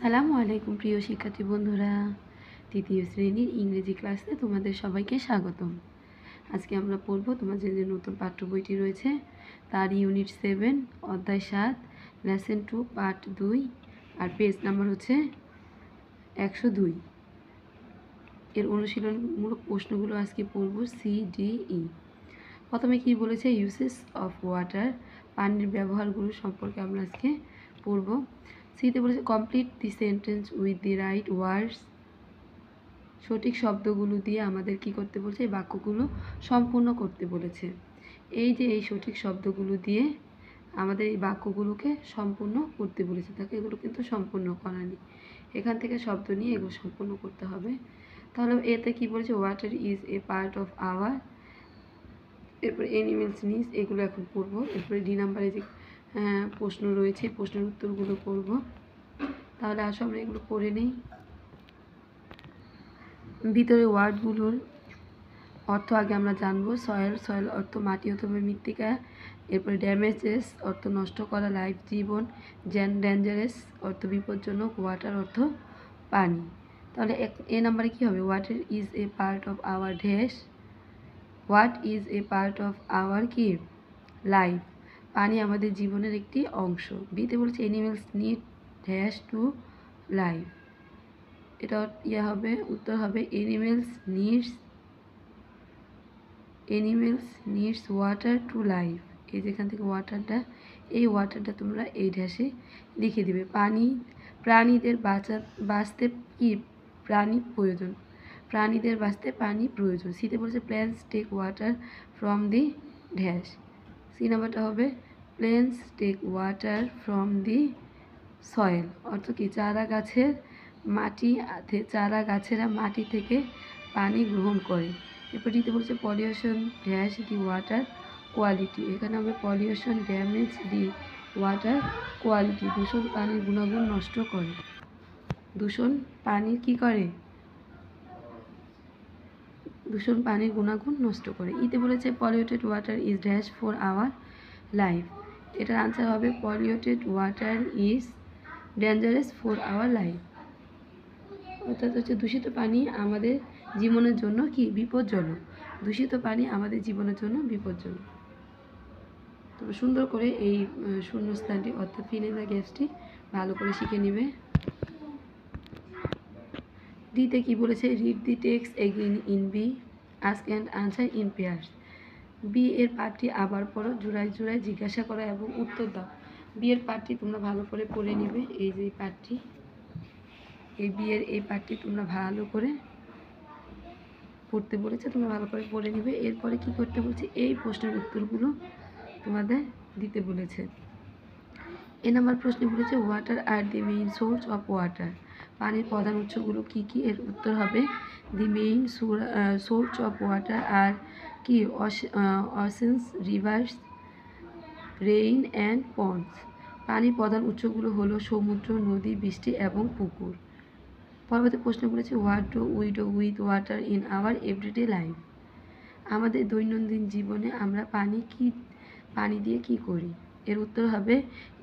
আসসালামু আলাইকুম প্রিয় শিক্ষার্থী বন্ধুরা, তৃতীয় শ্রেণীর ইংরেজি ক্লাসে তোমাদের সবাইকে স্বাগতম। আজকে আমরা পড়ব তোমাদের যে নতুন পাঠ্য বইটি রয়েছে তার ইউনিট 7 অধ্যায় 7 লেসন 2 পার্ট 2 আর পেজ নাম্বার হচ্ছে 102। এর অনুশীলনমূলক প্রশ্নগুলো আজকে পড়ব CDE। প্রথমে কি বলেছে, ইউসেস অফ ওয়াটার, পানির ব্যবহারগুলো সম্পর্কে আমরা আজকে পড়ব। সিতে বলেছে complete the sentence with the right words, সঠিক শব্দগুলো দিয়ে আমাদের কি করতে বলছে, এই বাক্যগুলো সম্পূর্ণ করতে বলেছে। এই যে এই সঠিক শব্দগুলো দিয়ে আমাদের এই বাক্যগুলোকে সম্পূর্ণ করতে বলেছে, তাকে এগুলো কিন্তু সম্পূর্ণ করা নেই, এখান থেকে শব্দ নিয়ে এগুলো সম্পূর্ণ করতে হবে। তাহলে এতে কি বলেছে, water is a part of our, এরপরে এনিমেলস নিডস, এগুলো এখন পড়বো। এরপরে ডি নাম্বারে যে প্রশ্ন রয়েছে প্রশ্নের উত্তরগুলো করব। তাহলে আসো আমরা এগুলো পড়ে নিই। ভিতরে ওয়ার্ডগুলোর অর্থ আগে আমরা জানবো। সয়েল, সয়েল অর্থ মাটি অথবা মৃত্তিকা। এরপরে ড্যামেজেস অর্থ নষ্ট করা, লাইফ জীবন। ডেঞ্জারাস অর্থ বিপজ্জনক, ওয়াটার অর্থ পানি। তাহলে এ নাম্বারে কী হবে, water is a part of our dash, what is a part of our কি লাইফ, পানি আমাদের জীবনের একটি অংশ। বিতে বলছে animals need dash to life, এটা হবে, উত্তর হবে animals needs water to life. এই যেখান থেকে ওয়াটারটা, এই ওয়াটারটা তোমরা এই ড্যাশে লিখে দিবে। প্রাণীদের বাঁচতে কি প্রাণী প্রয়োজন, প্রাণীদের বাঁচতে পানি প্রয়োজন। সিতে বলছে plants take water from the dash, C নাম্বারটা হবে plants take water from the soil, অর্থ কি চারা গাছেরা মাটি থেকে পানি গ্রহণ করে। এরপর দিতে বলছে pollution dash the water quality, এখানে হবে pollution damage the water quality, দূষণ পানির গুণাগুণ নষ্ট করে। দূষণ পানির কি করে, দূষণ পানির গুণাগুণ নষ্ট করে। ইতে বলেছে polluted water is dash for our life, এটার আনসার হবে polluted water is dangerous for our life, অর্থাৎ হচ্ছে দূষিত পানি আমাদের জীবনের জন্য কি বিপজ্জনক, দূষিত পানি আমাদের জীবনের জন্য বিপজ্জনক। তবে সুন্দর করে এই শূন্যস্থানটি অর্থাৎ ফিল ইন দ্য গ্যাপসটি ভালো করে শিখে নেবে। ডিতে কি বলেছে, read the text again in B, ask and answer in pairs. B এর পাঠটি আবার পড়ো, জোড়ায় জোড়ায় জিজ্ঞাসা করা এবং উত্তর দাও। বি এর পাঠটি তোমরা ভালো করে পড়ে নিবে। এই যে পাঠটি, এই বি এর এই পাঠটি তোমরা ভালো করে পড়তে বলেছে, তোমরা ভালো করে পড়ে নিবে। এরপরে কি করতে বলছে, এই প্রশ্নের উত্তরগুলো তোমাদের দিতে বলেছে। এ নাম্বার প্রশ্নে বলেছে what are the main source of water, পানির প্রধান উৎসগুলো কি কি, এর উত্তর হবে the main source of water আর কি oceans, rivers, rain and ponds, পানির প্রধান উৎসগুলো হলো সমুদ্র, নদী, বৃষ্টি এবং পুকুর। পরবর্তী প্রশ্ন বলেছে what do we do with water in our everyday life, আমাদের দৈনন্দিন জীবনে আমরা পানি দিয়ে কি করি, এর উত্তর হবে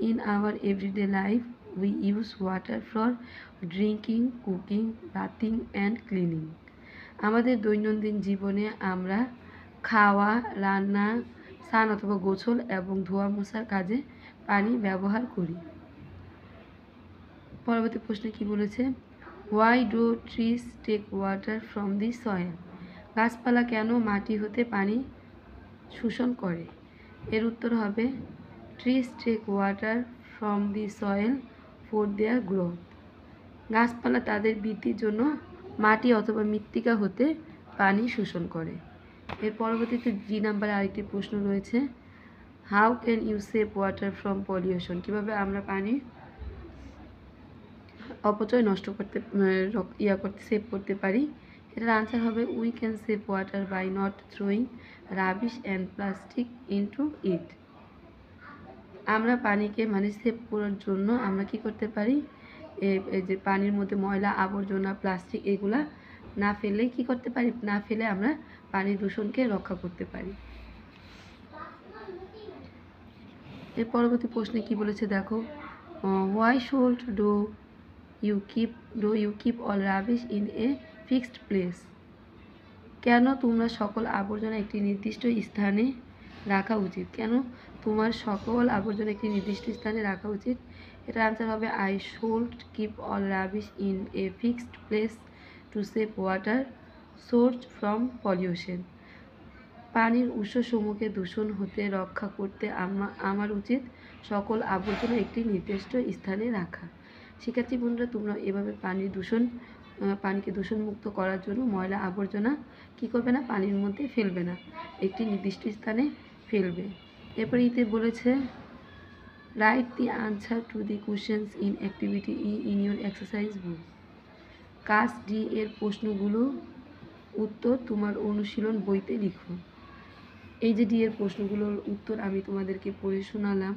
in our everyday life we use water for drinking, cooking, bathing and cleaning, আমাদের দৈনন্দিন জীবনে আমরা খাওয়া, রান্না, স্নান অথবা গোসল এবং ধোয়া মোছার কাজে পানি ব্যবহার করি। পরবর্তী প্রশ্নে কি বলেছে, why do trees take water from the soil, গাছপালা কেন মাটি হতে পানি শোষণ করে, এর উত্তর হবে trees take water from the soil for their growth, গাছপালা তাদের বৃদ্ধির জন্য মাটি অথবা মৃত্তিকা হতে পানি শোষণ করে। এর পরবর্তীতে জি নাম্বারে আরেকটি প্রশ্ন রয়েছে, how can you save water from pollution, কীভাবে আমরা পানি অপচয় নষ্ট করতে সেভ করতে পারি। এটার আনসার হবে we can save water by not throwing rubbish and plastic into it, আমরা পানিকে সেভ করার জন্য আমরা কি করতে পারি, এই যে পানির মধ্যে ময়লা আবর্জনা প্লাস্টিক এগুলা না ফেলে কি করতে পারি, না ফেলে আমরা পানি দূষণকে রক্ষা করতে পারি। এর পরবর্তী প্রশ্নে কি বলেছে দেখো, why should do you keep all rubbish in a fixed place? কেন তোমরা সকল আবর্জনা একটি নির্দিষ্ট স্থানে রাখা উচিত? কেন তোমার সকল আবর্জনা একটি নির্দিষ্ট স্থানে রাখা উচিত? এটার আনসার হবে I should keep all rubbish in a fixed place to save water source from pollution. পানির উৎসসমূহকে দূষণ হতে রক্ষা করতে আমার উচিত সকল আবর্জনা একটি নির্দিষ্ট স্থানে রাখা। শিক্ষার্থী বন্ধুরা, তোমরা এভাবে পানিকে দূষণমুক্ত করার জন্য ময়লা আবর্জনা কী করবে না, পানির মধ্যে ফেলবে না, একটি নির্দিষ্ট স্থানে ফেলবে। এরপরে ইতে বলেছে write the answer to the questions in activity in your exercise বুক। কাজ ডি এর প্রশ্নগুলো উত্তর তোমার অনুশীলন বইতে লিখো। এই যে ডি এর প্রশ্নগুলোর উত্তর আমি তোমাদেরকে পড়ে শোনালাম,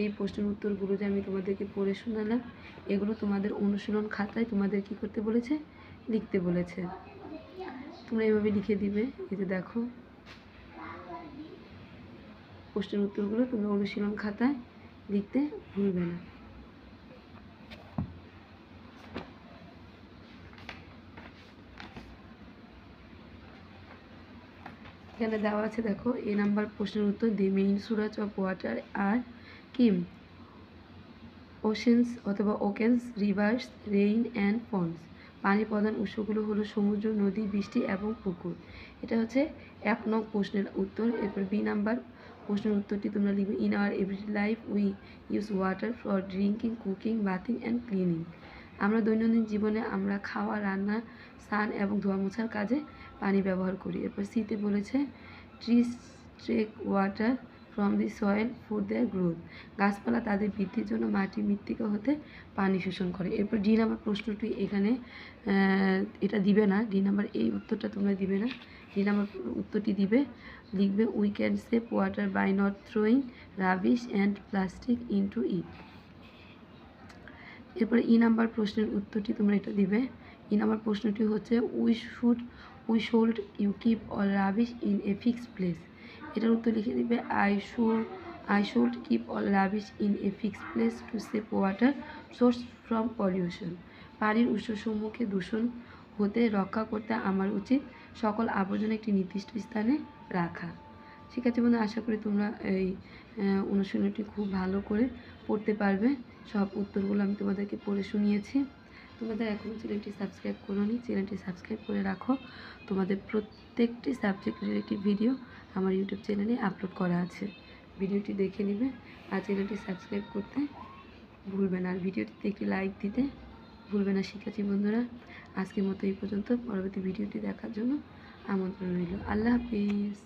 এই প্রশ্নের উত্তরগুলো যে আমি তোমাদেরকে পড়ে শোনালাম, এগুলো তোমাদের অনুশীলন খাতায় তোমাদের কি করতে বলেছে, লিখতে বলেছে। তোমরা এভাবে লিখে দিবে। এই যে দেখো প্রশ্নের উত্তরগুলো তোমরা অনুশীলন খাতায় লিখতে ভুলবে না। এখানে দেওয়া আছে দেখো এ নাম্বার প্রশ্নের উত্তর, the main source of water আর কি? ওশেন্স অথবা oceans, rivers, rain and ponds. পানির প্রধান উৎসগুলো হলো সমুদ্র, নদী, বৃষ্টি এবং পুকুর। এটা হচ্ছে 1 নং প্রশ্নের উত্তর। এরপর বি নাম্বার প্রশ্নের উত্তরটি তোমরা লিখবে in our everyday life we use water for drinking, cooking, bathing and cleaning. আমরা দৈনন্দিন জীবনে আমরা খাওয়া, রান্না, স্নান এবং ধোয়া মোছার কাজে পানি ব্যবহার করি। এরপর সিতে বলেছে trees take water from the soil for their growth. গাছপালা তাদের বৃদ্ধির জন্য মাটির মৃত্তিকা হতে পানি শোষণ করে। এরপর ডি নাম্বার প্রশ্নটি এখানে এটা দিবে না, ডি নাম্বার এই উত্তরটা তোমরা দিবে না, ডি নাম্বার উত্তরটি লিখবে we can save water by not throwing rubbish and plastic into it. এরপরে ই নাম্বার প্রশ্নের উত্তরটি তোমরা এটা দিবে। ই নাম্বার প্রশ্নটি হচ্ছে we should you keep all rubbish in a fixed place. এটার উত্তর লিখে দিবে I should keep all rubbish in a fixed place to save water source from pollution. পানির উৎসসমূহকে দূষণ হতে রক্ষা করতে আমার উচিত সকল আবর্জনা একটি নির্দিষ্ট স্থানে রাখা। শিক্ষার্থী বন্ধু, আশা করি তোমরা এই অনুশীলনটি খুব ভালো করে পড়তে পারবে। সব উত্তরগুলো আমি তোমাদেরকে পড়ে শুনিয়েছি। তোমাদের এখনও চ্যানেলটি সাবস্ক্রাইব করোনি, চ্যানেলটি সাবস্ক্রাইব করে রাখো। তোমাদের প্রত্যেকটি সাবজেক্ট রিলেটেড ভিডিও আমার ইউটিউব চ্যানেলে আপলোড করা আছে, ভিডিওটি দেখে নেবে আর চ্যানেলটি সাবস্ক্রাইব করতে ভুলবে না, আর ভিডিওটিতে একটি লাইক দিতে ভুলবে না। শিক্ষার্থী বন্ধুরা, আজকের মতো এই পর্যন্ত। পরবর্তী ভিডিওটি দেখার জন্য আমন্ত্রণ রইল। আল্লাহ হাফিজ।